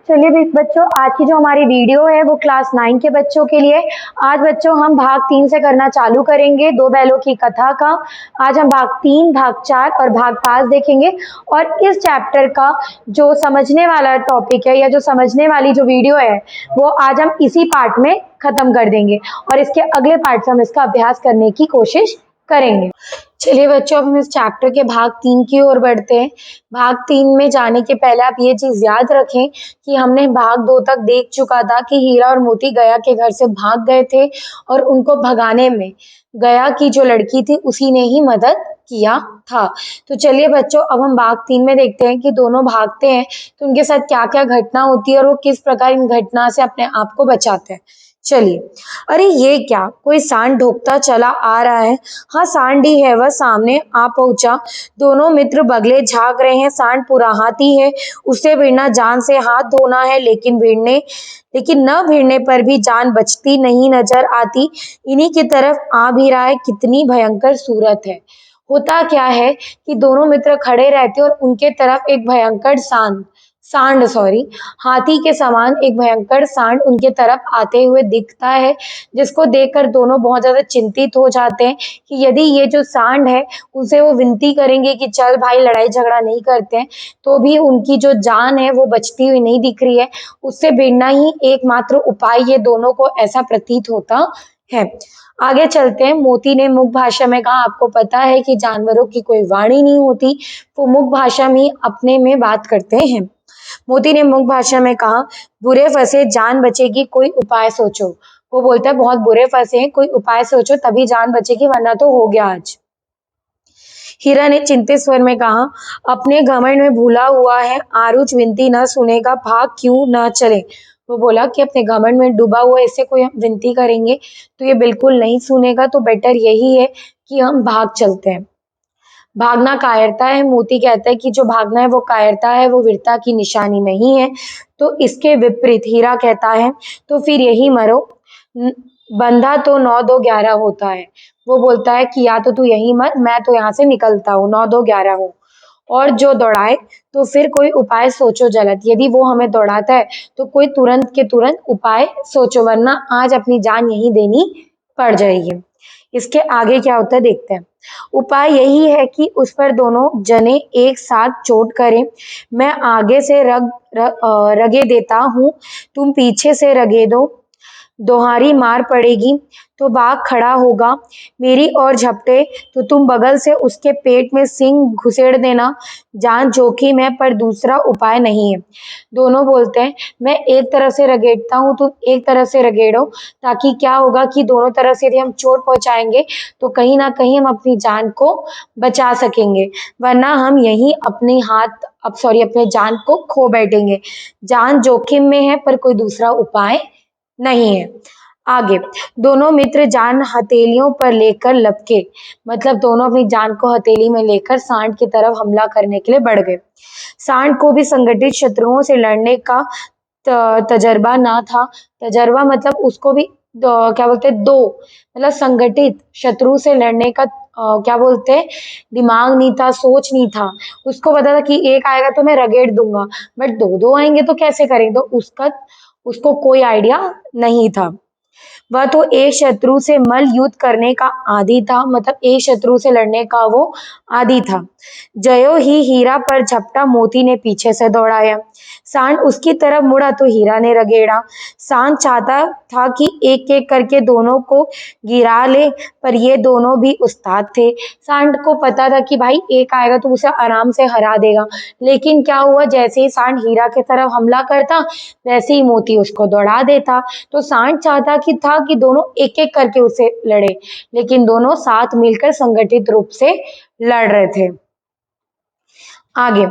चलिए बच्चों, आज की जो हमारी वीडियो है वो क्लास 9 के बच्चों के लिए। आज बच्चों हम भाग 3 से करना चालू करेंगे, दो बैलों की कथा का। आज हम भाग 3, भाग 4 और भाग 5 देखेंगे। और इस चैप्टर का जो समझने वाला टॉपिक है या जो समझने वाली जो वीडियो है वो आज हम इसी पार्ट में खत्म कर देंगे और इसके अगले पार्ट से हम इसका अभ्यास करने की कोशिश करेंगे। चलिए बच्चों, अब हम इस चैप्टर के भाग 3 की ओर बढ़ते हैं। भाग 3 में जाने के पहले आप ये चीज याद रखें कि हमने भाग 2 तक देख चुका था कि हीरा और मोती गया के घर से भाग गए थे और उनको भगाने में गया की जो लड़की थी उसी ने ही मदद किया था। तो चलिए बच्चों, अब हम भाग 3 में देखते हैं कि दोनों भागते हैं तो उनके साथ क्या क्या घटना होती है और वो किस प्रकार इन घटना से अपने आप को बचाते हैं। चलिए, अरे ये क्या, कोई सांड ढोकता चला आ रहा है। हाँ, सांड ही है, वह सामने आ पहुंचा। दोनों मित्र बगले झांक रहे हैं। सांड पूरा हाथी है, उसे भिड़ना जान से हाथ धोना है, लेकिन न भिड़ने पर भी जान बचती नहीं नजर आती। इन्हीं की तरफ आ भी रहा है, कितनी भयंकर सूरत है। होता क्या है कि दोनों मित्र खड़े रहते और उनके तरफ एक भयंकर सांड हाथी के समान एक भयंकर सांड उनके तरफ आते हुए दिखता है, जिसको देखकर दोनों बहुत ज्यादा चिंतित हो जाते हैं कि यदि ये जो सांड है उसे वो विनती करेंगे कि चल भाई लड़ाई झगड़ा नहीं करते हैं, तो भी उनकी जो जान है वो बचती हुई नहीं दिख रही है। उससे भिड़ना ही एकमात्र उपाय ये दोनों को ऐसा प्रतीत होता है। आगे चलते हैं। मोती ने मुख भाषा में कहा, आपको पता है कि जानवरों की कोई वाणी नहीं होती, वो मुख भाषा में ही अपने में बात करते हैं। मोती ने मुख भाषा में कहा, बुरे फंसे जान बचेगी, कोई उपाय सोचो। वो बोलता है बहुत बुरे फंसे हैं, कोई उपाय सोचो तभी जान बचेगी, वरना तो हो गया आज। हीरा ने चिंतित स्वर में कहा, अपने घमंड में भूला हुआ है, आरुच विनती न सुनेगा, भाग क्यों न चले। वो बोला कि अपने घमंड में डूबा हुआ, इससे कोई हम विनती करेंगे तो ये बिल्कुल नहीं सुनेगा, तो बेटर यही है कि हम भाग चलते हैं। भागना कायरता है। मोती कहता है कि जो भागना है वो कायरता है, वो वीरता की निशानी नहीं है। तो इसके विपरीत हीरा कहता है, तो फिर यही मरो, बंधा तो 9 2 11 होता है। वो बोलता है कि या तो तू यही मर, मैं तो यहाँ से निकलता हूँ, 9 2 11 हो। और जो दौड़ाए तो फिर कोई उपाय सोचो जल्द। यदि वो हमें दौड़ाता है तो कोई तुरंत के तुरंत उपाय सोचो, वरना आज अपनी जान यही देनी पड़ जाएगी। इसके आगे क्या होता है देखते हैं। उपाय यही है कि उस पर दोनों जने एक साथ चोट करें। मैं आगे से रगे देता हूँ, तुम पीछे से रगे दो। दोहारी मार पड़ेगी तो बाघ खड़ा होगा, मेरी ओर झपटे तो तुम बगल से उसके पेट में सिंग घुसेड़ देना। जान जोखिम है पर दूसरा उपाय नहीं है। दोनों बोलते हैं, मैं एक तरफ से रगेड़ता हूँ, तुम एक तरफ से रगेड़ो, ताकि क्या होगा कि दोनों तरफ से यदि हम चोट पहुंचाएंगे तो कहीं ना कहीं हम अपनी जान को बचा सकेंगे, वरना हम यही अपने जान को खो बैठेंगे। जान जोखिम में है पर कोई दूसरा उपाय नहीं है। आगे दोनों मित्र जान हथेलियों पर लेकर लपके, मतलब दोनों अपनी जान को हथेली में लेकर सांड की तरफ हमला करने के लिए बढ़ गए। सांड को भी संगठित शत्रुओं से लड़ने का तजर्बा ना था। तजर्बा मतलब उसको भी क्या बोलते हैं, मतलब संगठित शत्रु से लड़ने का क्या बोलते हैं, दिमाग नहीं था, सोच नहीं था। उसको पता था कि एक आएगा तो मैं रगेड़ दूंगा, बट दो आएंगे तो कैसे करें, तो उसको कोई आइडिया नहीं था। वह तो एक शत्रु से मल युद्ध करने का आदी था, मतलब एक शत्रु से लड़ने का वो आदी था। जयो ही हीरा पर झपटा, मोती ने पीछे से दौड़ाया। सांड उसकी तरफ मुड़ा तो हीरा ने रगेड़ा। सांड चाहता था कि एक एक करके दोनों को गिरा ले, पर ये दोनों भी उस्ताद थे। सांड को पता था कि भाई एक आएगा तो उसे आराम से हरा देगा, लेकिन क्या हुआ, जैसे ही सांड हीरा की तरफ हमला करता वैसे ही मोती उसको दौड़ा देता। तो सांड चाहता था कि दोनों एक एक करके उसे लड़े, लेकिन दोनों साथ मिलकर संगठित रूप से लड़ रहे थे। आगे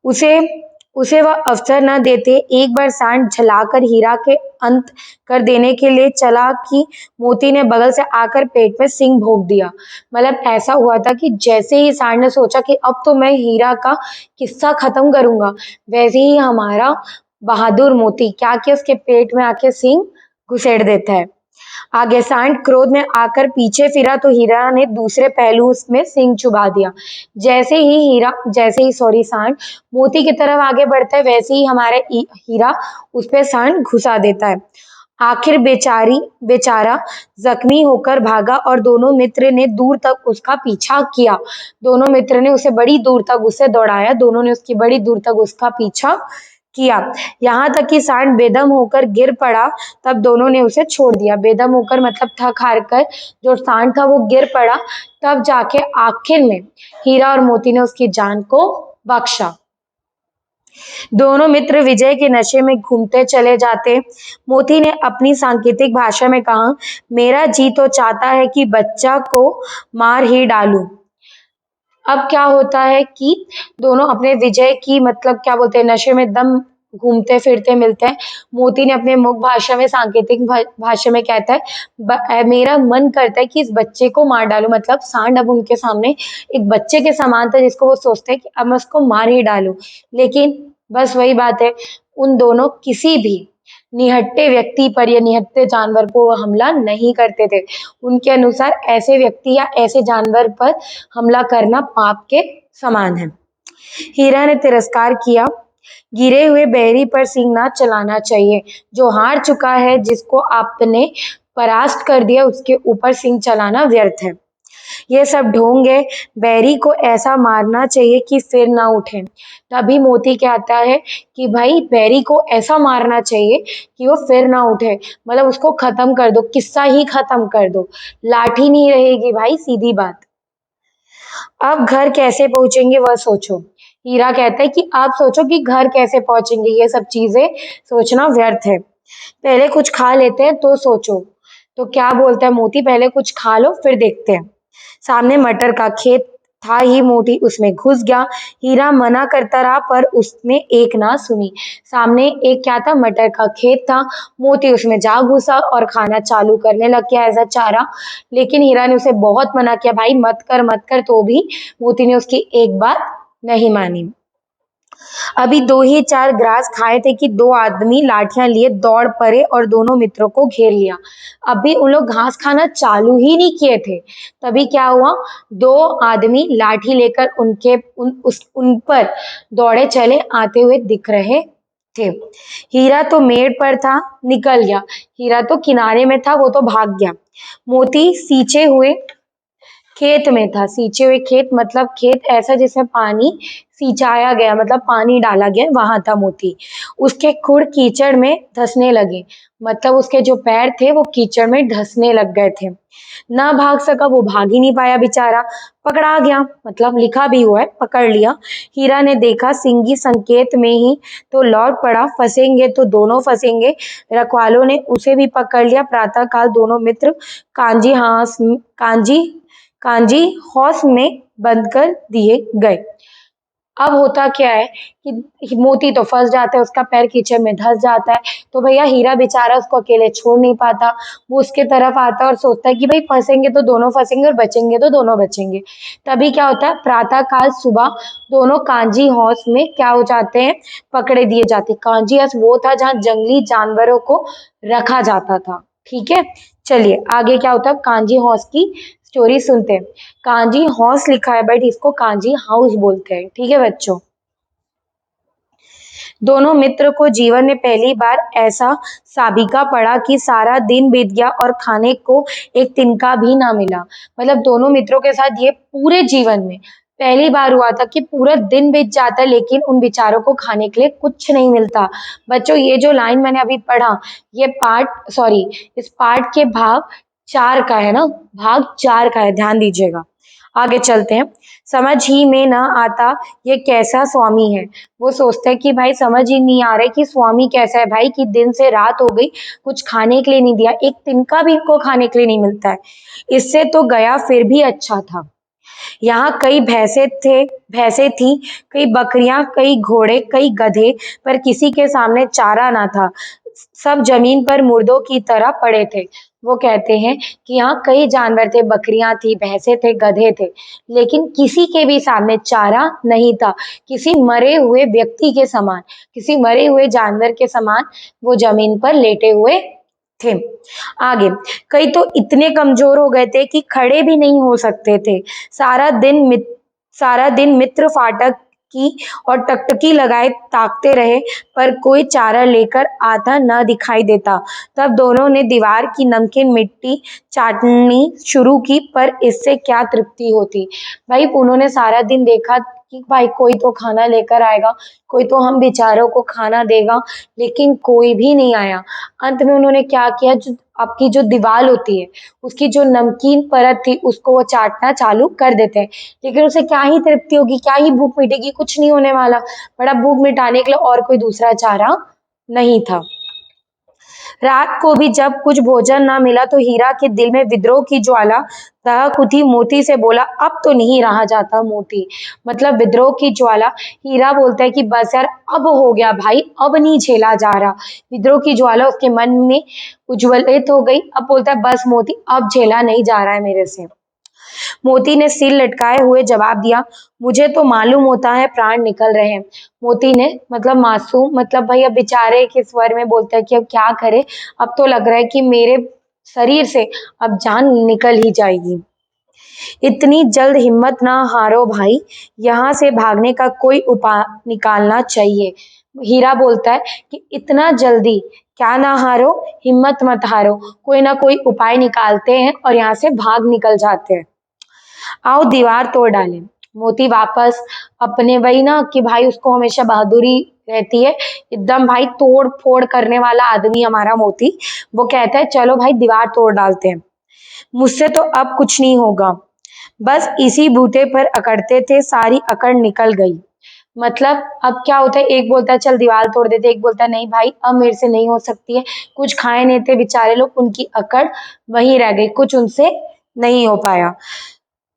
उसे वह अवसर न देते। एक बार सांड झलाकर हीरा के अंत कर देने के लिए चला कि मोती ने बगल से आकर पेट में सिंग भोंक दिया। मतलब ऐसा हुआ था कि जैसे ही सांड ने सोचा कि अब तो मैं हीरा का किस्सा खत्म करूंगा, वैसे ही हमारा बहादुर मोती क्या कि उसके पेट में आके सिंग घुसेड़ देता है। आगे सांड क्रोध में आकर पीछे फिरा तो हीरा ने दूसरे पहलू उसमें सिंह चुभा दिया। जैसे ही सॉरी सांड मोती की तरफ आगे बढ़ता है, वैसे ही हमारे हीरा उस पे सांड घुसा देता है। आखिर बेचारा जख्मी होकर भागा और दोनों मित्र ने दूर तक उसका पीछा किया। दोनों मित्र ने उसे बड़ी दूर तक उसे दौड़ाया, दोनों ने उसकी बड़ी दूर तक उसका पीछा किया, यहाँ तक कि सांड बेदम होकर गिर पड़ा। तब दोनों ने उसे छोड़ दिया। बेदम होकर मतलब थक हार कर जो सांड था वो गिर पड़ा, तब जाके आखिर में हीरा और मोती ने उसकी जान को बख्शा। दोनों मित्र विजय के नशे में घूमते चले जाते। मोती ने अपनी सांकेतिक भाषा में कहा, मेरा जी तो चाहता है कि बच्चा को मार ही डालूं। अब क्या होता है कि दोनों अपने विजय की मतलब क्या बोलते हैं, नशे में दम घूमते फिरते मिलते हैं। मोती ने अपने मुख भाषा में सांकेतिक भाषा में कहता है, मेरा मन करता है कि इस बच्चे को मार डालूं। मतलब सांड अब उनके सामने एक बच्चे के समान था, जिसको वो सोचते हैं कि अब मैं उसको मार ही डालूं। लेकिन बस वही बात है, उन दोनों किसी भी निहत्थे व्यक्ति पर या निहत्थे जानवर को हमला नहीं करते थे। उनके अनुसार ऐसे व्यक्ति या ऐसे जानवर पर हमला करना पाप के समान है। हीरा ने तिरस्कार किया, गिरे हुए बैरी पर सिंह ना चलाना चाहिए। जो हार चुका है, जिसको आपने परास्त कर दिया, उसके ऊपर सिंह चलाना व्यर्थ है। ये सब ढोंग है, बैरी को ऐसा मारना चाहिए कि फिर ना उठे। तभी मोती कहता है कि भाई बैरी को ऐसा मारना चाहिए कि वो फिर ना उठे, मतलब उसको खत्म कर दो, किस्सा ही खत्म कर दो, लाठी नहीं रहेगी भाई, सीधी बात। अब घर कैसे पहुंचेंगे वह सोचो। हीरा कहता है कि आप सोचो कि घर कैसे पहुंचेंगे, ये सब चीजें सोचना व्यर्थ है, पहले कुछ खा लेते हैं तो सोचो। तो क्या बोलता है मोती, पहले कुछ खा लो फिर देखते हैं। सामने मटर का खेत था ही, मोती उसमें घुस गया। हीरा मना करता रहा पर उसने एक ना सुनी। सामने एक क्या था, मटर का खेत था। मोती उसमें जा घुसा और खाना चालू करने लग गया एज अ चारा। लेकिन हीरा ने उसे बहुत मना किया, भाई मत कर मत कर, तो भी मोती ने उसकी एक बात नहीं मानी। अभी 2 ही 4 ग्रास खाए थे कि 2 आदमी लाठियां लिए दौड़ पड़े और दोनों मित्रों को घेर लिया। अभी उन लोग घास खाना चालू ही नहीं किए थे, तभी क्या हुआ, 2 आदमी लाठी लेकर उन पर दौड़े चले आते हुए दिख रहे थे। हीरा तो मेड़ पर था, निकल गया। हीरा तो किनारे में था, वो तो भाग गया। मोती सींचे हुए खेत में था। सींचे हुए खेत मतलब खेत ऐसा जिसमें पानी सिंचाया गया, मतलब पानी डाला गया, वहां था मोती। उसके खुर कीचड़ में धंसने लगे, मतलब उसके जो पैर थे वो कीचड़ में धंसने लग गए थे। ना भाग सका, वो भाग ही नहीं पाया बेचारा, पकड़ा गया, मतलब लिखा भी हुआ है पकड़ लिया। हीरा ने देखा सिंगी संकेत में ही तो लौट पड़ा, फंसेंगे तो दोनों फंसेंगे। रखवालों ने उसे भी पकड़ लिया। प्रातः काल दोनों मित्र कांजी हौस में बंद कर दिए गए। अब होता क्या है कि मोती तो फंस जाता है, उसका पैर कीचड़ में धंस जाता है, तो भैया हीरा बेचारा उसको अकेले छोड़ नहीं पाता। वो उसके तरफ आता है और सोचता है कि भाई फंसेंगे तो दोनों फंसेंगे और बचेंगे तो दोनों बचेंगे। तभी क्या होता है, प्रातः काल सुबह दोनों कांजी हौस में क्या हो जाते हैं, पकड़े दिए जाते। कांजी हौस वो था जहाँ जंगली जानवरों को रखा जाता था। ठीक है, चलिए आगे क्या होता है, कांजी हौस की स्टोरी सुनते हैं। कांजी हॉर्स लिखा है बट इसको कांजी हाउस बोलते हैं। ठीक है बच्चों, दोनों मित्र को जीवन में पहली बार ऐसा साबिका पड़ा कि सारा दिन बीत गया और खाने को एक तिनका भी ना मिला। मतलब दोनों मित्रों के साथ ये पूरे जीवन में पहली बार हुआ था कि पूरा दिन बीत जाता है लेकिन उन बेचारों को खाने के लिए कुछ नहीं मिलता। बच्चों ये जो लाइन मैंने अभी पढ़ा, ये इस पार्ट के भाग 4 का है ना, भाग 4 का है, ध्यान दीजिएगा। आगे चलते हैं। समझ ही में ना आता ये कैसा स्वामी है। वो सोचते हैं कि भाई समझ ही नहीं आ रहा है कि स्वामी कैसा है भाई, कि दिन से रात हो गई, कुछ खाने के लिए नहीं दिया, एक तिनका भी इनको खाने के लिए नहीं मिलता है। इससे तो गया फिर भी अच्छा था। यहाँ कई भैंसे थी, कई बकरियां, कई घोड़े, कई गधे, पर किसी के सामने चारा ना था। सब जमीन पर मुर्दों की तरह पड़े थे। वो कहते हैं कि यहाँ कई जानवर थे, बकरियां थी, भैंसे थे, गधे थे, लेकिन किसी के भी सामने चारा नहीं था। किसी मरे हुए व्यक्ति के समान, किसी मरे हुए जानवर के समान वो जमीन पर लेटे हुए थे। आगे, कई तो इतने कमजोर हो गए थे कि खड़े भी नहीं हो सकते थे। सारा दिन मित्र फाटक की और टकटकी लगाए ताकते रहे, पर कोई चारा लेकर आता न दिखाई देता। तब दोनों ने दीवार की नमकीन मिट्टी चाटनी शुरू की, पर इससे क्या तृप्ति होती। भाई उन्होंने सारा दिन देखा कि भाई कोई तो खाना लेकर आएगा, कोई तो हम बेचारों को खाना देगा, लेकिन कोई भी नहीं आया। अंत में उन्होंने क्या किया, जो आपकी जो दीवार होती है उसकी जो नमकीन परत थी उसको वो चाटना चालू कर देते हैं। लेकिन उसे क्या ही तृप्ति होगी, क्या ही भूख मिटेगी, कुछ नहीं होने वाला। बड़ा भूख मिटाने के लिए और कोई दूसरा चारा नहीं था। रात को भी जब कुछ भोजन ना मिला तो हीरा के दिल में विद्रोह की ज्वाला दहक उठी। मोती से बोला, अब तो नहीं रहा जाता मोती। मतलब विद्रोह की ज्वाला। हीरा बोलता है कि बस यार अब हो गया भाई, अब नहीं झेला जा रहा। विद्रोह की ज्वाला उसके मन में उज्ज्वलित हो गई। अब बोलता है बस मोती, अब झेला नहीं जा रहा है मेरे से। मोती ने सिर लटकाए हुए जवाब दिया, मुझे तो मालूम होता है प्राण निकल रहे हैं। मोती ने मतलब मासूम, मतलब भाई अब बेचारे के स्वर में बोलता है कि अब क्या करे, अब तो लग रहा है कि मेरे शरीर से अब जान निकल ही जाएगी। इतनी जल्द हिम्मत ना हारो भाई, यहाँ से भागने का कोई उपाय निकालना चाहिए। हीरा बोलता है कि इतना जल्दी क्या ना हारो, हिम्मत मत हारो, कोई ना कोई उपाय निकालते हैं और यहाँ से भाग निकल जाते हैं। आओ दीवार तोड़ डालें। मोती वापस अपने वही ना कि भाई उसको हमेशा बहादुरी रहती है, एकदम भाई तोड़ फोड़ करने वाला आदमी हमारा मोती। वो कहता है चलो भाई दीवार तोड़ डालते हैं, मुझसे तो अब कुछ नहीं होगा। बस इसी बूते पर अकड़ते थे, सारी अकड़ निकल गई। मतलब अब क्या होता है, एक बोलता है चल दीवार तोड़ देते, एक बोलता है नहीं भाई अब मेरे से नहीं हो सकती है। कुछ खाए नहीं थे बेचारे लोग, उनकी अकड़ वहीं रह गई, कुछ उनसे नहीं हो पाया।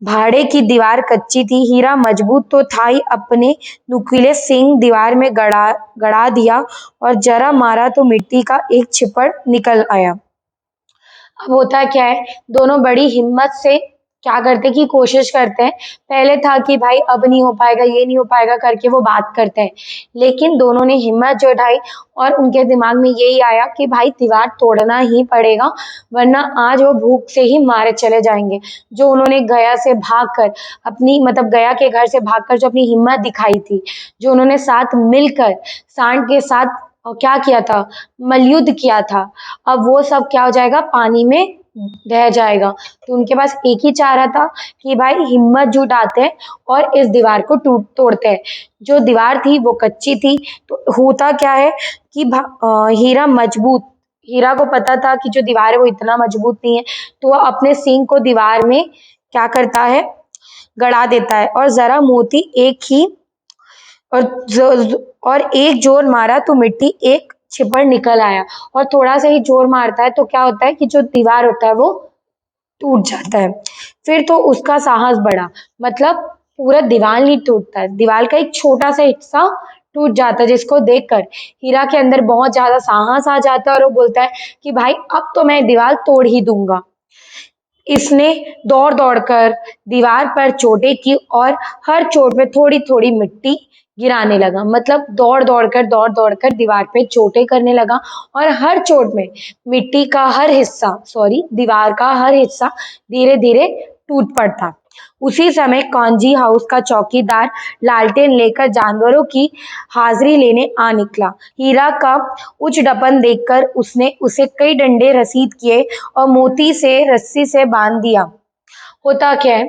भाड़े की दीवार कच्ची थी, हीरा मजबूत तो था ही, अपने नुकीले सींग दीवार में गड़ा गड़ा दिया और जरा मारा तो मिट्टी का एक छिपड़ निकल आया। अब होता क्या है, दोनों बड़ी हिम्मत से क्या करते कि कोशिश करते हैं। पहले था कि भाई अब नहीं हो पाएगा, ये नहीं हो पाएगा करके वो बात करते हैं, लेकिन दोनों ने हिम्मत जुटाई और उनके दिमाग में यही आया कि भाई दीवार तोड़ना ही पड़ेगा, वरना आज वो भूख से ही मारे चले जाएंगे। जो उन्होंने गया से भागकर अपनी मतलब गया के घर से भागकर जो अपनी हिम्मत दिखाई थी, जो उन्होंने साथ मिलकर सांड के साथ क्या किया था, मलयुद्ध किया था, अब वो सब क्या हो जाएगा, पानी में रह जाएगा। तो उनके पास एक ही चारा था कि भाई हिम्मत जुटाते हैं और इस दीवार को तोड़ते हैं। जो दीवार थी वो कच्ची थी, तो होता क्या है कि हीरा को पता था कि जो दीवार है वो इतना मजबूत नहीं है, तो वह अपने सींग को दीवार में क्या करता है, गड़ा देता है और जरा मोती और और एक जोर मारा तो मिट्टी एक छिपड़ निकल आया। और थोड़ा सा ही जोर मारता है तो क्या होता है कि जो दीवार होता है वो टूट जाता है। फिर तो उसका साहस बढ़ा, मतलब पूरा दीवार नहीं टूटता है, दीवार का एक छोटा सा हिस्सा टूट जाता है, जिसको देखकर हीरा के अंदर बहुत ज्यादा साहस आ जाता है और वो बोलता है कि भाई अब तो मैं दीवार तोड़ ही दूंगा। इसने दौड़ दौड़कर दीवार पर चोटें की और हर चोट पे थोड़ी थोड़ी मिट्टी गिराने लगा। मतलब दौड़ दौड़कर दीवार पे चोटें करने लगा और हर चोट में मिट्टी का हर हिस्सा दीवार का हर हिस्सा धीरे धीरे टूट पड़ता। उसी समय कांजी हाउस का चौकीदार लालटेन लेकर जानवरों की हाजिरी लेने आ निकला। हीरा का उच्च डपन देखकर उसने उसे कई डंडे रसीद किए और मोती से रस्सी से बांध दिया। होता क्या है,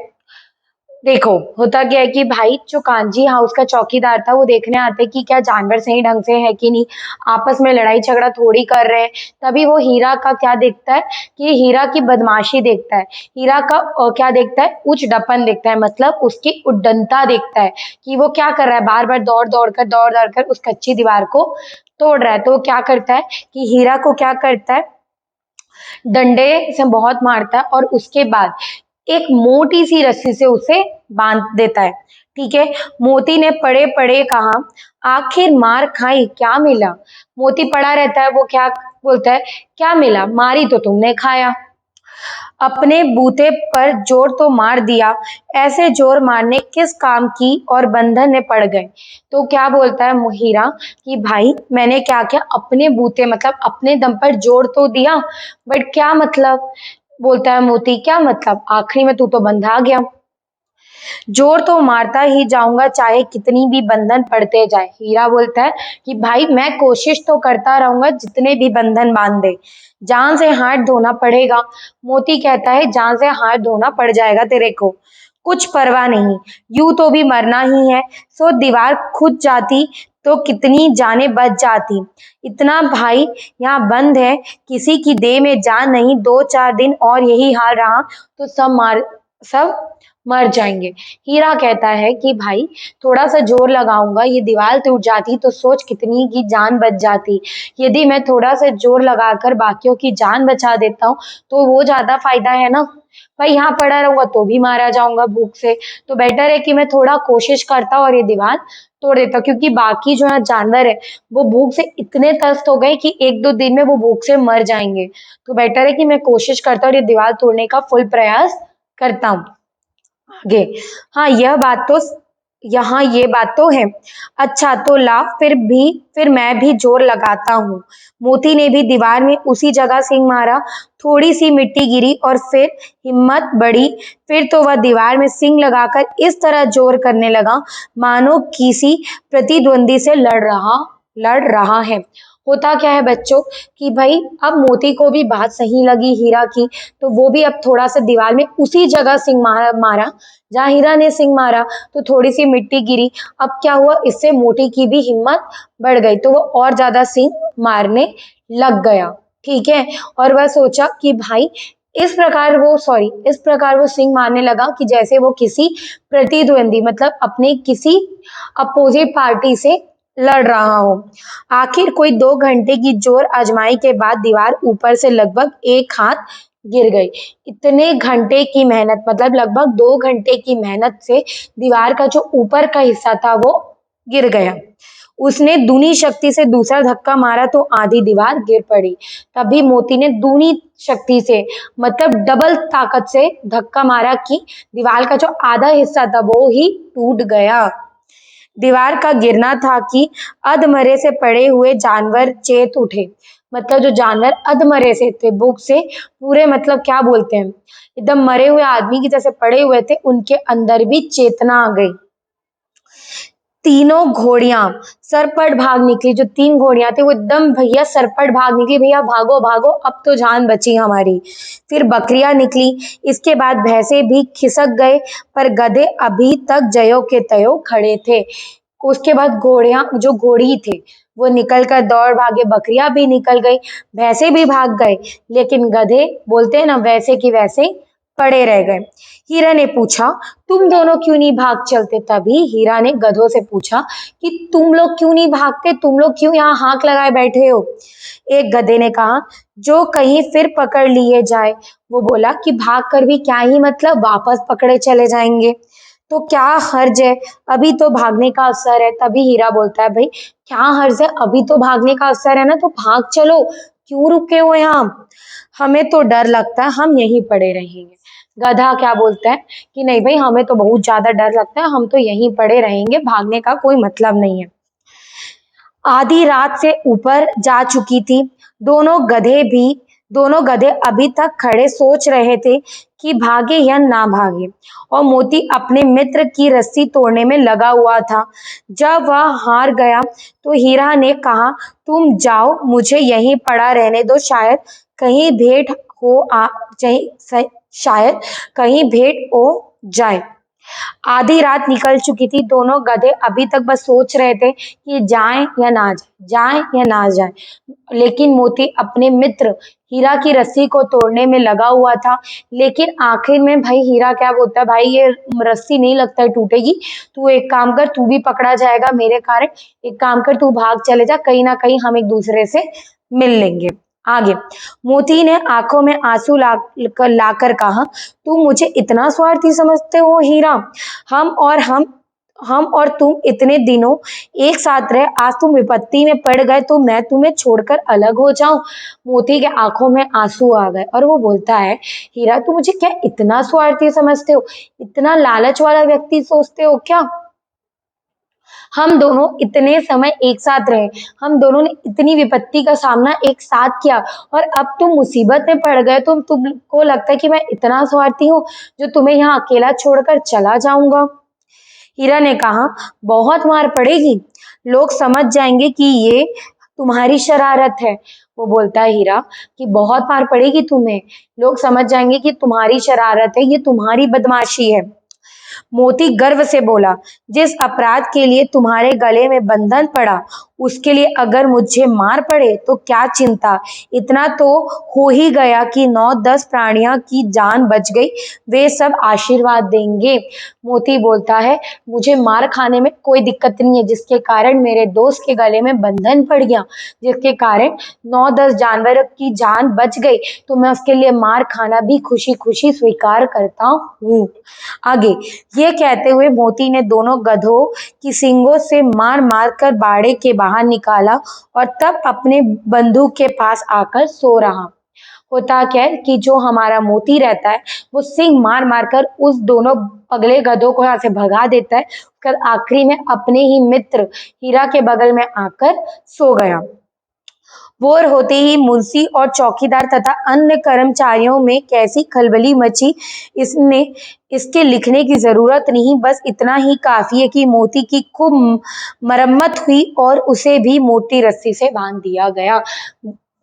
देखो होता क्या है कि भाई जो कांजी हाउस का चौकीदार था वो देखने आते कि क्या जानवर सही ढंग से है कि नहीं, आपस में लड़ाई झगड़ा थोड़ी कर रहे हैं। तभी वो हीरा का क्या देखता है कि हीरा की बदमाशी देखता है, हीरा का क्या देखता है, उच्च डपन देखता है, मतलब उसकी उद्दंडता देखता है कि वो क्या कर रहा है, बार बार दौड़ दौड़ कर उस कच्ची दीवार को तोड़ रहा है। तो वो क्या करता है कि हीरा को क्या करता है, डंडे से बहुत मारता है और उसके बाद एक मोटी सी रस्सी से उसे बांध देता है। ठीक है, मोती ने पड़े पड़े कहा, आखिर मार खाई क्या मिला। मोती पड़ा रहता है, वो क्या बोलता है, क्या मिला, मारी तो तुमने खाया। अपने बूते पर जोर तो मार दिया, ऐसे जोर मारने किस काम की और बंधन में पड़ गए। तो क्या बोलता है हीरा कि भाई मैंने क्या किया, अपने बूते मतलब अपने दम पर जोर तो दिया, बट क्या मतलब। बोलता है मोती क्या मतलब, आखिरी में तू तो बंधा गया। जोर तो मारता ही जाऊंगा चाहे कितनी भी बंधन पड़ते जाए। हीरा बोलता है कि भाई मैं कोशिश तो करता रहूंगा जितने भी बंधन बांध दे, जान से हाथ धोना पड़ेगा। मोती कहता है जान से हाथ धोना पड़ जाएगा तेरे को, कुछ परवाह नहीं, यूं तो भी मरना ही है। सो दीवार खुद जाती तो कितनी जाने बच जाती। इतना भाई यहाँ बंद है, किसी की देह में जान नहीं, 2-4 दिन और यही हाल रहा तो सब मर जाएंगे। हीरा कहता है कि भाई थोड़ा सा जोर लगाऊंगा, ये दीवार टूट जाती तो सोच कितनी की जान बच जाती। यदि मैं थोड़ा सा जोर लगाकर बाकियों की जान बचा देता हूँ तो वो ज्यादा फायदा है ना। भाई यहाँ पड़ा रहूंगा तो भी मारा जाऊंगा भूख से, तो बेटर है कि मैं थोड़ा कोशिश करता और ये दीवार तोड़ देता, क्योंकि बाकी जो है जानवर है वो भूख से इतने त्रस्त हो गए कि 1-2 दिन में वो भूख से मर जाएंगे। तो बेटर है कि मैं कोशिश करता और ये दीवार तोड़ने का फुल प्रयास करता हूँ। आगे, हाँ यह बात तो यहाँ ये बात तो है। अच्छा तो ला फिर मैं भी जोर लगाता हूँ। मोती ने भी दीवार में उसी जगह सिंह मारा, थोड़ी सी मिट्टी गिरी और फिर हिम्मत बढ़ी। फिर तो वह दीवार में सिंह लगाकर इस तरह जोर करने लगा मानो किसी प्रतिद्वंदी से लड़ रहा है। होता क्या है बच्चों कि भाई अब मोती को भी बात सही लगी हीरा की, तो वो भी अब थोड़ा सा दीवार में उसी जगह सिंह मारा जहाँ हीरा ने सिंह मारा, तो थोड़ी सी मिट्टी गिरी। अब क्या हुआ, इससे मोती की भी हिम्मत बढ़ गई, तो वो और ज्यादा सिंह मारने लग गया। ठीक है, और वह सोचा कि भाई इस प्रकार वो सिंह मारने लगा कि जैसे वो किसी प्रतिद्वंदी मतलब अपने किसी अपोजिट पार्टी से लड़ रहा हो। आखिर कोई 2 घंटे की जोर आजमाई के बाद दीवार ऊपर से लगभग 1 हाथ गिर गई। इतने घंटे की मेहनत मतलब लगभग 2 घंटे की मेहनत से दीवार का जो ऊपर का हिस्सा था वो गिर गया। उसने दूनी शक्ति से दूसरा धक्का मारा तो आधी दीवार गिर पड़ी। तभी मोती ने दूनी शक्ति से मतलब डबल ताकत से धक्का मारा कि दीवार का जो आधा हिस्सा था वो ही टूट गया। दीवार का गिरना था कि अधमरे से पड़े हुए जानवर चेत उठे। मतलब जो जानवर अधमरे से थे, भूख से पूरे मतलब क्या बोलते हैं, एकदम मरे हुए आदमी की जैसे पड़े हुए थे, उनके अंदर भी चेतना आ गई। तीनों घोड़ियां सरपट भाग निकली। जो 3 घोड़ियां थी वो एकदम भैया सरपट भाग निकली, भैया भागो भागो अब तो जान बची हमारी। फिर बकरियां निकली, इसके बाद भैंसे भी खिसक गए, पर गधे अभी तक जयो के तयो खड़े थे। उसके बाद घोड़ियां जो घोड़ी थे वो निकल कर दौड़ भागे, बकरियां भी निकल गई, भैंसे भी भाग गए, लेकिन गधे बोलते हैं ना वैसे की वैसे पड़े रह गए। हीरा ने पूछा तुम दोनों क्यों नहीं भाग चलते। तभी हीरा ने गधों से पूछा कि तुम लोग क्यों नहीं भागते, तुम लोग क्यों यहाँ हाक लगाए बैठे हो। एक गधे ने कहा जो कहीं फिर पकड़ लिए जाए। वो बोला कि भाग कर भी क्या ही मतलब, वापस पकड़े चले जाएंगे तो क्या हर्ज है, अभी तो भागने का अवसर है। तभी हीरा बोलता है भाई क्या हर्ज है, अभी तो भागने का अवसर है ना, तो भाग चलो, क्यों रुके हो यहाँ, हमें तो डर लगता है, हम यहीं पड़े रहेंगे। गधा क्या बोलता है कि नहीं भाई हमें तो बहुत ज्यादा डर लगता है, हम तो यहीं पड़े रहेंगे, भागने का कोई मतलब नहीं है। आधी रात से ऊपर जा चुकी थी। दोनों गधे अभी तक खड़े सोच रहे थे कि भागे या ना भागे, और मोती अपने मित्र की रस्सी तोड़ने में लगा हुआ था। जब वह हार गया तो हीरा ने कहा तुम जाओ, मुझे यहीं पड़ा रहने दो, कहीं भेंट हो आ शायद कहीं भेंट हो जाए। आधी रात निकल चुकी थी, दोनों गधे अभी तक बस सोच रहे थे कि जाएं या ना जाएं। लेकिन मोती अपने मित्र हीरा की रस्सी को तोड़ने में लगा हुआ था। लेकिन आखिर में भाई हीरा क्या बोलता है, भाई ये रस्सी नहीं लगता है टूटेगी, तू एक काम कर, तू भी पकड़ा जाएगा मेरे कारण, एक काम कर तू भाग चले जा, कहीं ना कहीं हम एक दूसरे से मिल लेंगे। आगे, मोती ने आंखों में आंसू लाकर कहा तुम मुझे इतना स्वार्थी समझते हो हीरा, हम हम और तुम इतने दिनों एक साथ रहे, आज तुम विपत्ति में पड़ गए तो मैं तुम्हें छोड़कर अलग हो जाऊं। मोती के आंखों में आंसू आ गए और वो बोलता है, हीरा तुम मुझे क्या इतना स्वार्थी समझते हो, इतना लालच वाला व्यक्ति सोचते हो क्या? हम दोनों इतने समय एक साथ रहे, हम दोनों ने इतनी विपत्ति का सामना एक साथ किया, और अब तुम मुसीबत में पड़ गए तो तुमको लगता है कि मैं इतना स्वार्थी हूँ जो तुम्हें यहाँ अकेला छोड़कर चला जाऊंगा। हीरा ने कहा, बहुत मार पड़ेगी, लोग समझ जाएंगे कि ये तुम्हारी शरारत है। वो बोलता है, हीरा कि बहुत मार पड़ेगी तुम्हें, लोग समझ जाएंगे कि तुम्हारी शरारत है, ये तुम्हारी बदमाशी है। मोती गर्व से बोला, जिस अपराध के लिए तुम्हारे गले में बंधन पड़ा उसके लिए अगर मुझे मार पड़े तो क्या चिंता, इतना तो हो ही गया कि 9-10 प्राणियों की जान बच गई, वे सब आशीर्वाद देंगे। मोती बोलता है, मुझे मार खाने में कोई दिक्कत नहीं है, जिसके कारण मेरे दोस्त के गले में बंधन पड़ गया, जिसके कारण 9-10 जानवरों की जान बच गई, तो मैं उसके लिए मार खाना भी खुशी खुशी स्वीकार करता हूँ। आगे ये कहते हुए मोती ने दोनों गधों की सींगों से मार मार कर बाड़े के बाहर निकाला और तब अपने बंदूक के पास आकर सो रहा। होता क्या है कि जो हमारा मोती रहता है वो सींग मार मार कर उस दोनों पगले गधों को यहाँ से भगा देता है, फिर आखिरी में अपने ही मित्र हीरा के बगल में आकर सो गया। भोर होते ही मुंशी और चौकीदार तथा अन्य कर्मचारियों में कैसी खलबली मची, इसने इसके लिखने की जरूरत नहीं, बस इतना ही काफी है कि मोती की खूब मरम्मत हुई और उसे भी मोटी रस्सी से बांध दिया गया।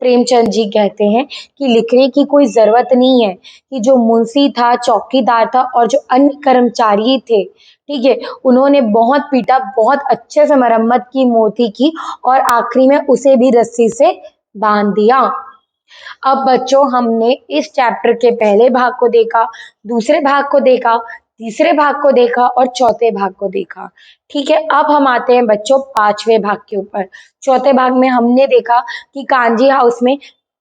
प्रेमचंद जी कहते हैं कि लिखने की कोई जरूरत नहीं है, कि जो मुंशी था, चौकीदार था और जो अन्य कर्मचारी थे, ठीक है, उन्होंने बहुत पीटा, बहुत अच्छे से मरम्मत की मोती की, और आखिरी में उसे भी रस्सी से बांध दिया। अब बच्चों, हमने इस चैप्टर के पहले भाग को देखा, दूसरे भाग को देखा, तीसरे भाग को देखा और चौथे भाग को देखा। ठीक है, अब हम आते हैं बच्चों पांचवें भाग के ऊपर। चौथे भाग में हमने देखा कि कांजी हाउस में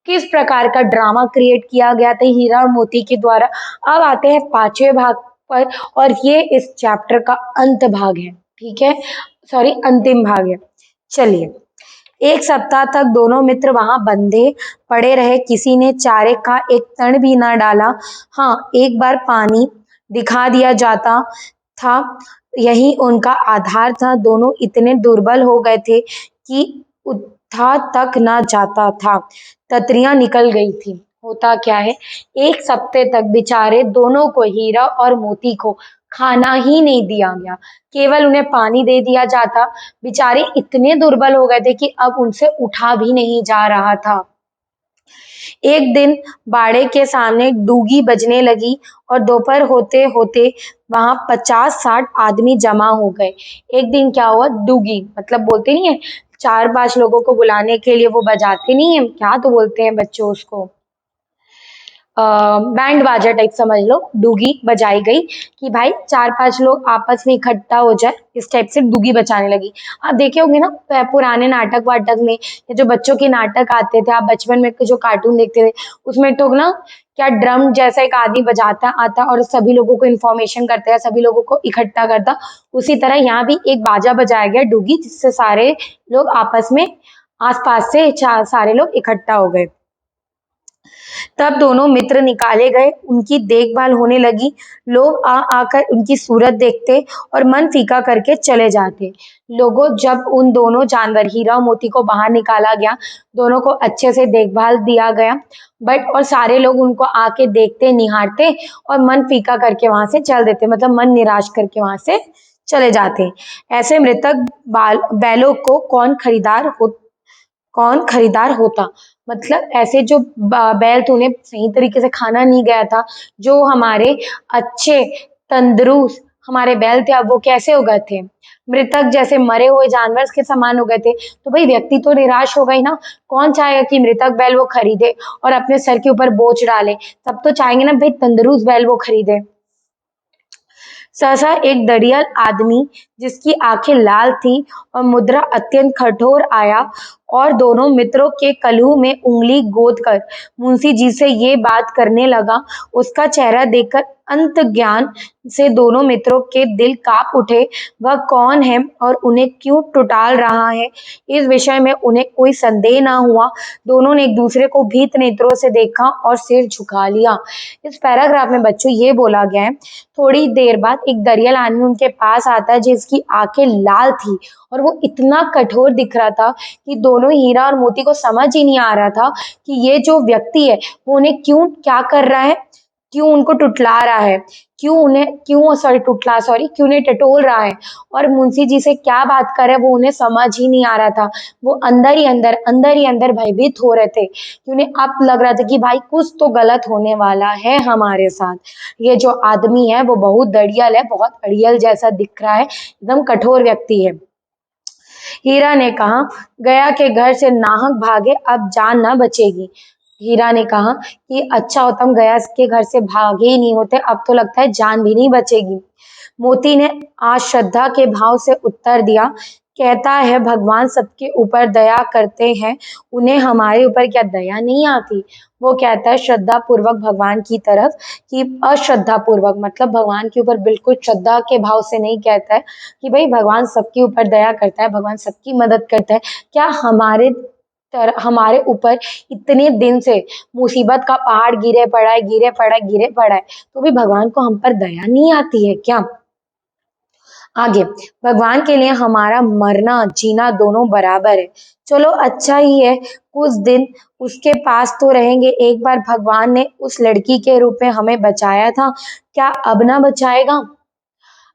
किस प्रकार का ड्रामा क्रिएट किया गया था हीरा और मोती के द्वारा। अब आते हैं पांचवें भाग पर, और ये इस चैप्टर का अंत भाग है। ठीक है, सॉरी, अंतिम भाग है। चलिए, एक सप्ताह तक दोनों मित्र वहां बंधे पड़े रहे, किसी ने चारे का एक तण भी न डाला। हाँ, एक बार पानी दिखा दिया जाता था, यही उनका आधार था। दोनों इतने दुर्बल हो गए थे कि उठा तक न जाता था, ततरियां निकल गई थी। होता क्या है, एक सप्ताह तक बेचारे दोनों को, हीरा और मोती को, खाना ही नहीं दिया गया, केवल उन्हें पानी दे दिया जाता। बेचारे इतने दुर्बल हो गए थे कि अब उनसे उठा भी नहीं जा रहा था। एक दिन बाड़े के सामने डूगी बजने लगी और दोपहर होते होते वहां 50-60 आदमी जमा हो गए। एक दिन क्या हुआ, डूगी मतलब बोलते नहीं है, 4-5 लोगों को बुलाने के लिए वो बजाते नहीं है, क्या तो बोलते हैं बच्चों उसको, बैंड बाजा टाइप समझ लो। डूगी बजाई गई कि भाई 4-5 लोग आपस में इकट्ठा हो जाए, इस टाइप से डूगी बजाने लगी। आप देखे होंगे ना पुराने नाटक वाटक में, ये जो बच्चों के नाटक आते थे, आप बचपन में जो कार्टून देखते थे, उसमें तो ना क्या ड्रम जैसा एक आदमी बजाता आता और सभी लोगों को इन्फॉर्मेशन करता है, सभी लोगों को इकट्ठा करता, उसी तरह यहाँ भी एक बाजा बजाया गया डूगी, जिससे सारे लोग आपस में आसपास से सारे लोग इकट्ठा हो गए। तब दोनों मित्र निकाले गए, उनकी देखभाल होने लगी। लोग आ आकर उनकी सूरत देखते और मन फीका करके चले जाते। लोगों, जब उन दोनों जानवर हीरा और मोती को बाहर निकाला गया, दोनों को अच्छे से देखभाल दिया गया, बट और सारे लोग उनको आके देखते, निहारते और मन फीका करके वहां से चल देते, मतलब मन निराश करके वहां से चले जाते। ऐसे मृतक बैलों को कौन खरीदार होता, मतलब ऐसे जो बैल तो उन्हें सही तरीके से खाना नहीं गया था, जो हमारे अच्छे तंदुरुस्त हमारे बैल थे, अब वो कैसे हो गए थे, मृतक जैसे मरे हुए जानवर के समान हो गए थे। तो भाई व्यक्ति तो निराश हो गई ना, कौन चाहेगा कि मृतक बैल वो खरीदे और अपने सर के ऊपर बोझ डाले, सब तो चाहेंगे ना भाई तंदुरुस्त बैल वो खरीदे। सहसा एक दरियल आदमी जिसकी आंखें लाल थी और मुद्रा अत्यंत कठोर आया और दोनों मित्रों के कलहू में उंगली गोद कर मुंशी जी से ये बात करने लगा। उसका चेहरा देखकर अंत ज्ञान से दोनों मित्रों के दिल कांप उठे। वह कौन है और उन्हें क्यों टुटाल रहा है, इस विषय में उन्हें कोई संदेह न हुआ। दोनों ने एक दूसरे को भीत नेत्रों से देखा और सिर झुका लिया। इस पैराग्राफ में बच्चों ये बोला गया है, थोड़ी देर बाद एक दरियल आदमी उनके पास आता है जिसकी आंखें लाल थी और वो इतना कठोर दिख रहा था कि दोनों हीरा और मोती को समझ ही नहीं आ रहा था कि ये जो व्यक्ति है वो उन्हें क्यों क्या कर रहा है, क्यों उनको टुटला रहा है, क्यों उन्हें टटोल रहा है और मुंशी जी से क्या बात कर रहा है वो उन्हें समझ ही नहीं आ रहा था। वो अंदर ही अंदर भयभीत हो रहे थे कि उन्हें अब लग रहा था कि भाई कुछ तो गलत होने वाला है हमारे साथ। ये जो आदमी है वो बहुत दड़ियल है, बहुत अड़ियल जैसा दिख रहा है, एकदम कठोर व्यक्ति है। हीरा ने कहा, गया के घर से नाहक भागे, अब जान न बचेगी। हीरा ने कहा कि अच्छा होता हम गया के घर से भागे ही नहीं होते, अब तो लगता है जान भी नहीं बचेगी। मोती ने आज श्रद्धा के भाव से उत्तर दिया, कहता है भगवान सबके ऊपर दया करते हैं, उन्हें हमारे ऊपर क्या दया नहीं आती। वो कहता है श्रद्धा पूर्वक भगवान की तरफ, कि अश्रद्धा पूर्वक मतलब भगवान के ऊपर बिल्कुल श्रद्धा के भाव से नहीं कहता है कि भाई भगवान सबके ऊपर दया करता है, भगवान सबकी मदद करता है। क्या हमारे ऊपर इतने दिन से मुसीबत का पहाड़ गिरे पड़ा है तो भी भगवान को हम पर दया नहीं आती है क्या। आगे, भगवान के लिए हमारा मरना जीना दोनों बराबर है। चलो अच्छा ही है, कुछ दिन उसके पास तो रहेंगे। एक बार भगवान ने उस लड़की के रूप में हमें बचाया था, क्या अब ना बचाएगा।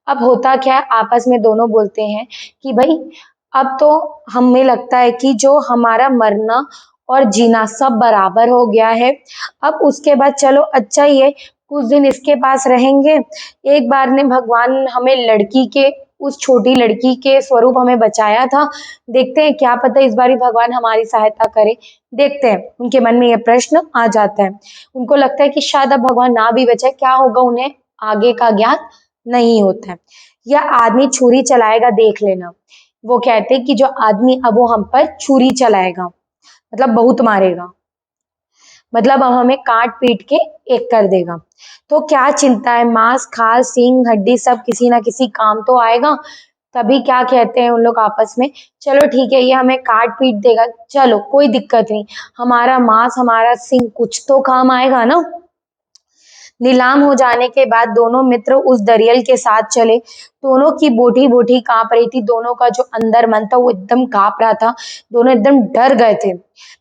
अब होता क्या है, आपस में दोनों बोलते हैं कि भाई अब तो हमें लगता है कि जो हमारा मरना और जीना सब बराबर हो गया है। अब उसके बाद चलो अच्छा ही है, कुछ दिन इसके पास रहेंगे। एक बार ने भगवान हमें लड़की के उस छोटी लड़की के स्वरूप हमें बचाया था, देखते हैं क्या पता इस बार ही भगवान हमारी सहायता करे। देखते हैं, उनके मन में ये प्रश्न आ जाता है। उनको लगता है कि शायद अब भगवान ना भी बचाए, क्या होगा उन्हें आगे का ज्ञात नहीं होता है। यह आदमी छुरी चलाएगा, देख लेना। वो कहते हैं कि जो आदमी अब वो हम पर छुरी चलाएगा मतलब बहुत मारेगा, मतलब अब हमें काट पीट के एक कर देगा, तो क्या चिंता है, मांस खाल सींग हड्डी सब किसी ना किसी काम तो आएगा। तभी क्या कहते हैं उन लोग आपस में, चलो ठीक है ये हमें काट पीट देगा, चलो कोई दिक्कत नहीं, हमारा मांस हमारा सींग कुछ तो काम आएगा ना। नीलाम हो जाने के बाद दोनों मित्र उस दरियल के साथ चले। दोनों की बोटी बोटी कांप रही थी, दोनों का जो अंदर मन था वो एकदम कांप रहा था। दोनों एकदम डर गए थे,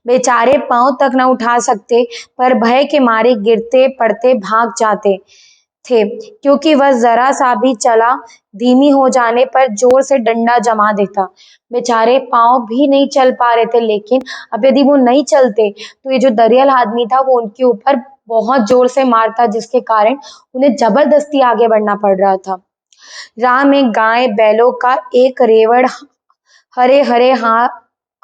बेचारे पांव तक न उठा सकते, पर भय के मारे गिरते पड़ते भाग जाते थे, क्योंकि वह जरा सा भी चला धीमी हो जाने पर जोर से डंडा जमा देता। बेचारे पांव भी नहीं चल पा रहे थे, लेकिन अब यदि वो नहीं चलते तो ये जो दरियल आदमी था वो उनके ऊपर बहुत जोर से मारता, जिसके कारण उन्हें जबरदस्ती आगे बढ़ना पड़ रहा था। राह में गाय बैलों का एक रेवड़ हरे हरे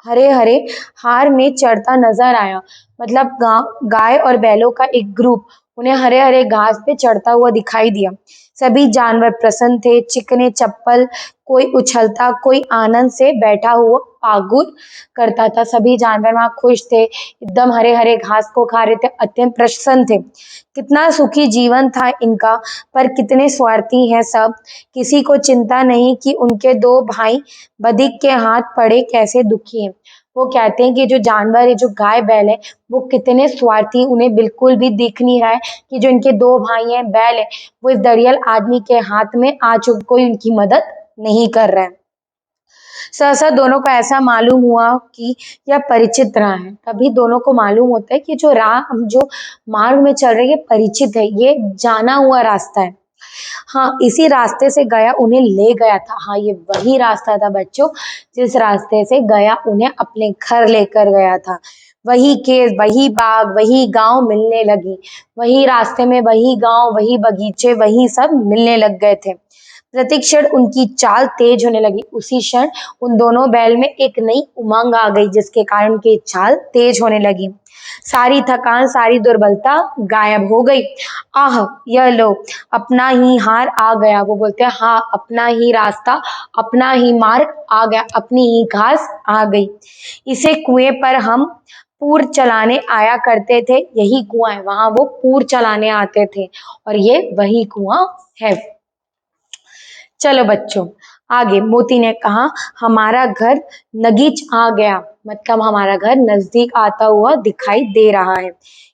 हरे हार में चढ़ता नजर आया। मतलब गाय और बैलों का एक ग्रुप उन्हें हरे हरे घास पे चढ़ता हुआ दिखाई दिया। सभी जानवर प्रसन्न थे, चिकने चप्पल, कोई उछलता, कोई आनंद से बैठा हुआ आगुर करता था। सभी जानवर वहां खुश थे, एकदम हरे हरे घास को खा रहे थे, अत्यंत प्रसन्न थे। कितना सुखी जीवन था इनका, पर कितने स्वार्थी हैं सब। किसी को चिंता नहीं कि उनके दो भाई बधिक के हाथ पड़े कैसे दुखी हैं। वो कहते हैं कि जो जानवर है, जो गाय बैल है, वो कितने स्वार्थी, उन्हें बिल्कुल भी दिख नहीं रहा है कि जो इनके दो भाई हैं बैल है वो इस दरियल आदमी के हाथ में आ चुके, कोई उनकी मदद नहीं कर रहा है। सहसा दोनों को ऐसा मालूम हुआ कि यह परिचित राह है। तभी दोनों को मालूम होता है कि जो राह जो मार्ग में चल रही है परिचित है, ये जाना हुआ रास्ता है। हाँ, इसी रास्ते से गया उन्हें ले गया था। हाँ, ये वही रास्ता था बच्चों, जिस रास्ते से गया उन्हें अपने घर लेकर गया था। वही खेत, वही बाग, वही गांव मिलने लगी। वही रास्ते में वही गांव, वही बगीचे, वही सब मिलने लग गए थे। प्रतिक्षण उनकी चाल तेज होने लगी। उसी क्षण उन दोनों बैल में एक नई उमंग आ गई, जिसके कारण उनकी चाल तेज होने लगी। सारी थकान, सारी दुर्बलता गायब हो गई। आह, यह लो, अपना ही हार आ गया। वो बोलते हैं हाँ, अपना ही रास्ता, अपना ही मार्ग आ गया, अपनी ही घास आ गई। इसे कुएं पर हम पूर चलाने आया करते थे। यही कुआं है, वहां वो पूर चलाने आते थे और ये वही कुआं है। चलो बच्चों, आगे मोती ने कहा हमारा घर नगीच आ गया, मतलब हमारा घर नजदीक आता हुआ दिखाई दे रहा है।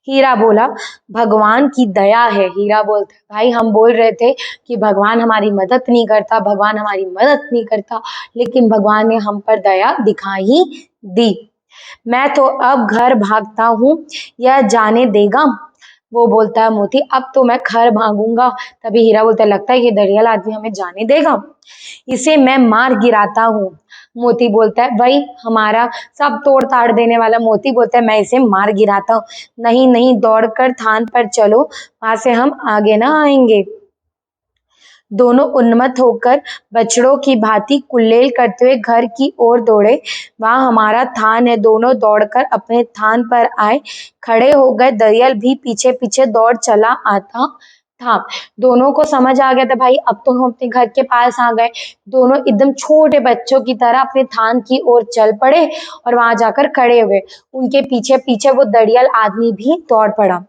हीरा बोला भगवान की दया है। हीरा बोलता भाई, हम बोल रहे थे कि भगवान हमारी मदद नहीं करता, भगवान हमारी मदद नहीं करता, लेकिन भगवान ने हम पर दया दिखाई दी। मैं तो अब घर भागता हूँ, यह जाने देगा। वो बोलता है मोती, अब तो मैं घर भागूंगा। तभी हीरा बोलता है लगता है ये दरियाल आदमी हमें जाने देगा, इसे मैं मार गिराता हूँ। मोती बोलता है भाई, हमारा सब तोड़ ताड़ देने वाला मोती बोलता है मैं इसे मार गिराता हूँ। नहीं नहीं, दौड़कर थान पर चलो, वहां से हम आगे ना आएंगे। दोनों उन्मत्त होकर बछड़ों की भांति कुल्लेल करते हुए घर की ओर दौड़े। वहां हमारा थान है। दोनों दौड़कर अपने थान पर आए, खड़े हो गए। दरियल भी पीछे पीछे दौड़ चला आता था। दोनों को समझ आ गया था भाई, अब तो हम अपने घर के पास आ गए। दोनों एकदम छोटे बच्चों की तरह अपने थान की ओर चल पड़े और वहां जाकर खड़े हुए। उनके पीछे पीछे वो दरियल आदमी भी दौड़ पड़ा।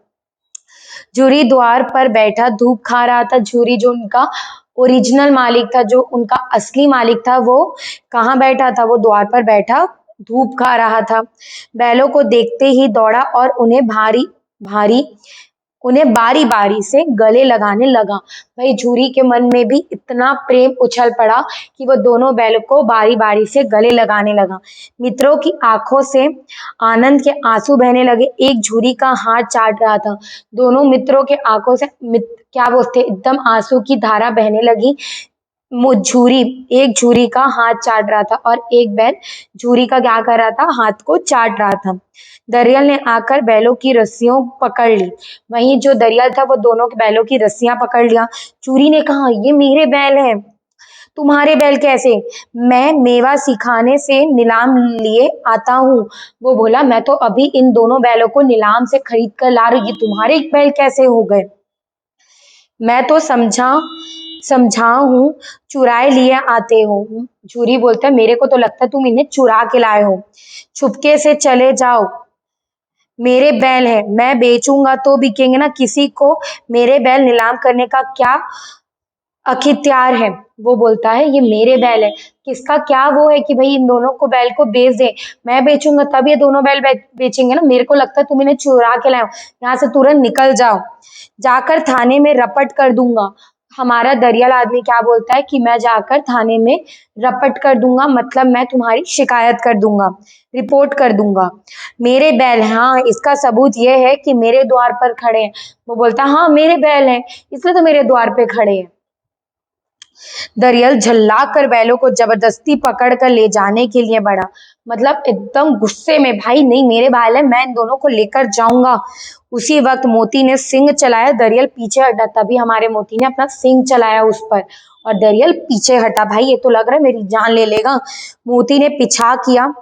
झूरी द्वार पर बैठा धूप खा रहा था। झूरी जो उनका ओरिजिनल मालिक था, जो उनका असली मालिक था, वो कहाँ बैठा था? वो द्वार पर बैठा धूप खा रहा था। बैलों को देखते ही दौड़ा और उन्हें बारी बारी से गले लगाने लगा। भाई झूरी के मन में भी इतना प्रेम उछल पड़ा कि वो दोनों बैलों को बारी बारी से गले लगाने लगा। मित्रों की आंखों से आनंद के आंसू बहने लगे। एक झूरी का हाथ चाट रहा था। दोनों मित्रों के आंखों से क्या बोलते एकदम आंसू की धारा बहने लगी। झूरी एक झूरी का हाथ चाट रहा था और एक बैल झूरी का क्या कर रहा था? हाथ को चाट रहा था। दरियल ने आकर बैलों की रस्सियों पकड़ ली। वहीं जो दरियल था वो दोनों के बैलों की रस्सियां पकड़ लिया। झूरी ने कहा ये मेरे बैल हैं। तुम्हारे बैल कैसे? मैं मेवा सिखाने से नीलाम लिए आता हूँ। वो बोला मैं तो अभी इन दोनों बैलों को नीलाम से खरीद कर ला रही, तुम्हारे बैल कैसे हो गए? मैं तो समझा हूँ चुराए लिए आते हो। झूरी बोलता है मेरे को तो लगता है तुम इन्हें चुरा के लाए हो। छुपके से चले जाओ, मेरे बैल है, मैं बेचूंगा तो बिकेंगे ना। किसी को मेरे बैल नीलाम करने का क्या अखित्यार है? वो बोलता है ये मेरे बैल है। किसका क्या वो है कि भाई इन दोनों को बैल को बेच दे? मैं बेचूंगा तब ये दोनों बैल बेचेंगे ना। मेरे को लगता है तुम इन्हें चुरा के लाए हो। यहाँ से तुरंत निकल जाओ, जाकर थाने में रपट कर दूंगा। हमारा दरियल आदमी क्या बोलता है कि मैं जाकर थाने में रपट कर दूंगा, मतलब मैं तुम्हारी शिकायत कर दूंगा, रिपोर्ट कर दूंगा। मेरे बैल हैं, हाँ इसका सबूत ये है कि मेरे द्वार पर खड़े हैं। वो बोलता है हाँ मेरे बैल हैं, इसलिए तो मेरे द्वार पे खड़े हैं। दरियल झल्ला कर बैलों को जबरदस्ती पकड़ कर ले जाने के लिए बढ़ा, मतलब एकदम गुस्से में, भाई नहीं मेरे बैल है, मैं इन दोनों को लेकर जाऊंगा। उसी वक्त मोती ने सिंग चलाया, दरियल पीछे हटा। तभी हमारे मोती ने अपना सिंग चलाया उस पर और दरियल पीछे हटा। भाई ये तो लग रहा है मेरी जान ले लेगा। मोती ने पीछा किया,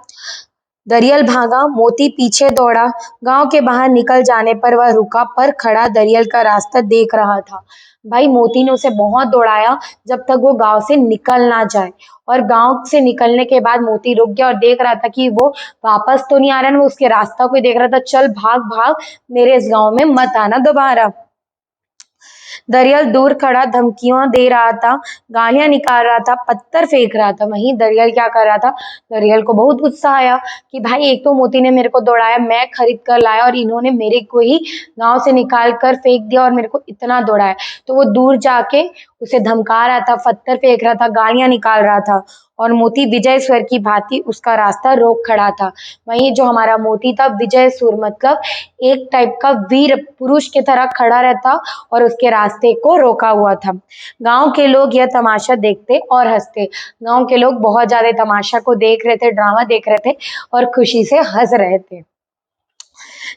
दरियल भागा, मोती पीछे दौड़ा। गांव के बाहर निकल जाने पर वह रुका, पर खड़ा दरियल का रास्ता देख रहा था। भाई मोती ने उसे बहुत दौड़ाया जब तक वो गांव से निकल ना जाए, और गांव से निकलने के बाद मोती रुक गया और देख रहा था कि वो वापस तो नहीं आ रहा है, वो उसके रास्ता को ही देख रहा था। चल भाग भाग, मेरे इस गांव में मत आना दोबारा। दरियल दूर खड़ा धमकियां दे रहा था, गालियां निकाल रहा था, पत्थर फेंक रहा था। वहीं दरियल क्या कर रहा था? दरियल को बहुत गुस्सा आया कि भाई एक तो मोती ने मेरे को दौड़ाया, मैं खरीद कर लाया, और इन्होंने मेरे को ही गांव से निकाल कर फेंक दिया और मेरे को इतना दौड़ाया। तो वो दूर जाके उसे धमका रहा था, पत्थर फेंक रहा था, गालियां निकाल रहा था, और मोती विजय स्वर की भांति उसका रास्ता रोक खड़ा था। वहीं जो हमारा मोती था, विजय सुर मतलब एक टाइप का वीर पुरुष की तरह खड़ा रहता और उसके रास्ते को रोका हुआ था। गांव के लोग यह तमाशा देखते और हंसते। गांव के लोग बहुत ज्यादा तमाशा को देख रहे थे, ड्रामा देख रहे थे और खुशी से हंस रहे थे।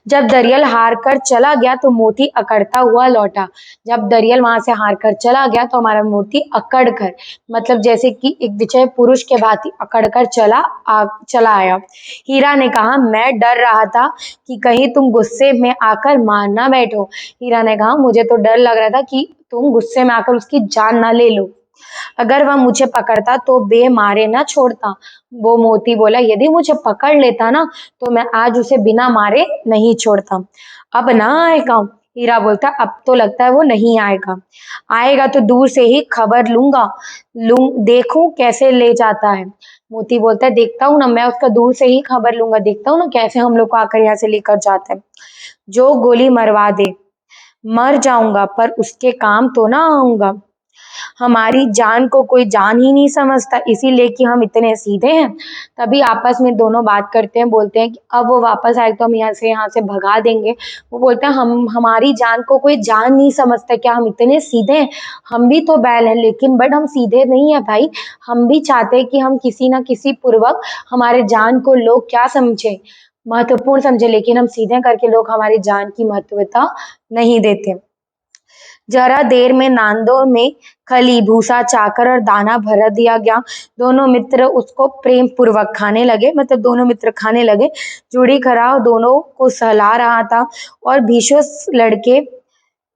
जब दरियल हार कर चला गया तो मोती अकड़ता हुआ लौटा। जब दरियल वहां से हार कर चला गया तो हमारा मोती अकड़ कर, मतलब जैसे कि एक विजय पुरुष के भांति अकड़ कर चला आया। हीरा ने कहा, मैं डर रहा था कि कहीं तुम गुस्से में आकर मार ना बैठो। हीरा ने कहा, मुझे तो डर लग रहा था कि तुम गुस्से में आकर उसकी जान ना ले लो। अगर वह मुझे पकड़ता तो बे मारे न छोड़ता। वो मोती बोला, यदि मुझे पकड़ लेता ना तो मैं आज उसे बिना मारे नहीं छोड़ता। अब ना आएगा। हीरा बोलता, अब तो लगता है वो नहीं आएगा। आएगा तो दूर से ही खबर देखूं कैसे ले जाता है। मोती बोलता है, देखता हूँ ना, मैं उसका दूर से ही खबर लूंगा, देखता हूँ ना कैसे हम लोग को आकर यहाँ से लेकर जाता है। जो गोली मरवा दे, मर जाऊंगा पर उसके काम तो ना आऊंगा। हमारी जान को कोई जान ही नहीं समझता, इसीलिए कि हम इतने सीधे हैं। तभी आपस में दोनों बात करते हैं, बोलते हैं कि अब वो वापस आए तो हम यहाँ से भगा देंगे। वो बोलते हैं, हम हमारी जान को कोई जान नहीं समझता, क्या हम इतने सीधे हैं? हम भी तो बैल हैं, लेकिन बट हम सीधे नहीं है भाई। हम भी चाहते हैं कि हम किसी ना किसी पूर्वक हमारे जान को लोग क्या समझे, महत्वपूर्ण समझे, लेकिन हम सीधे करके लोग हमारी जान की महत्वता नहीं देते। जरा देर में नांदों में खली, भूसा, चाकर और दाना भर दिया गया। दोनों मित्र उसको प्रेम पूर्वक खाने लगे, मतलब दोनों मित्र खाने लगे। जूड़ी खराव दोनों को सहला रहा था और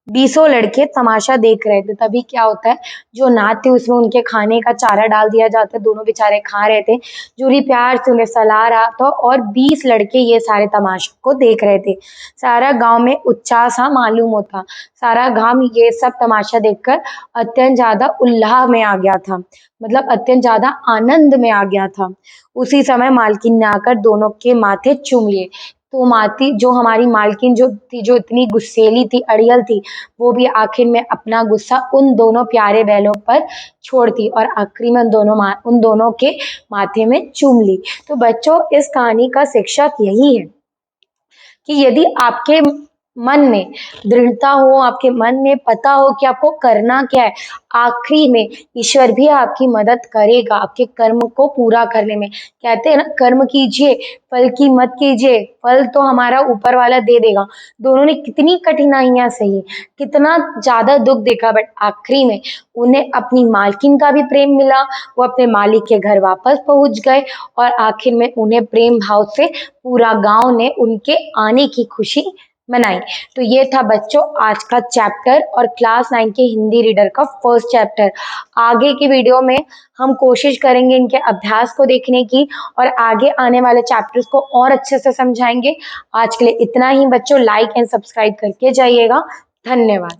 बीसों लड़के तमाशा देख रहे थे। तभी क्या होता है, जो नाद थे उसमें उनके खाने का चारा डाल दिया जाता है, दोनों बेचारे खा रहे थे। जूरी प्यार से उन्हें सलाह रहा था और 20 लड़के ये सारे तमाशा को देख रहे थे। सारा गांव में उच्चास सा मालूम होता। सारा गांव ये सब तमाशा देखकर अत्यंत ज्यादा उल्लाह में आ गया था, मतलब अत्यंत ज्यादा आनंद में आ गया था। उसी समय मालकिन ने आकर दोनों के माथे चूम लिए। तो माती जो हमारी मालकिन जो थी, जो इतनी गुस्सेली थी, अड़ियल थी, वो भी आखिर में अपना गुस्सा उन दोनों प्यारे बैलों पर छोड़ती और आखिरी में उन दोनों के माथे में चूम ली। तो बच्चों, इस कहानी का शिक्षक यही है कि यदि आपके मन में दृढ़ता हो, आपके मन में पता हो कि आपको करना क्या है, आखिरी में ईश्वर भी आपकी मदद करेगा आपके कर्म को पूरा करने में। कहते हैं ना, कर्म कीजिए फल की मत कीजिए, फल तो हमारा ऊपर वाला दे देगा। दोनों ने कितनी कठिनाइयां सही, कितना ज्यादा दुख देखा, बट आखिरी में उन्हें अपनी मालकिन का भी प्रेम मिला। वो अपने मालिक के घर वापस पहुंच गए और आखिर में उन्हें प्रेम भाव से पूरा गांव ने उनके आने की खुशी मनाई। तो ये था बच्चों आज का चैप्टर और क्लास 9 के हिंदी रीडर का फर्स्ट चैप्टर। आगे की वीडियो में हम कोशिश करेंगे इनके अभ्यास को देखने की और आगे आने वाले चैप्टर्स को और अच्छे से समझाएंगे। आज के लिए इतना ही बच्चों, लाइक एंड सब्सक्राइब करके जाइएगा। धन्यवाद।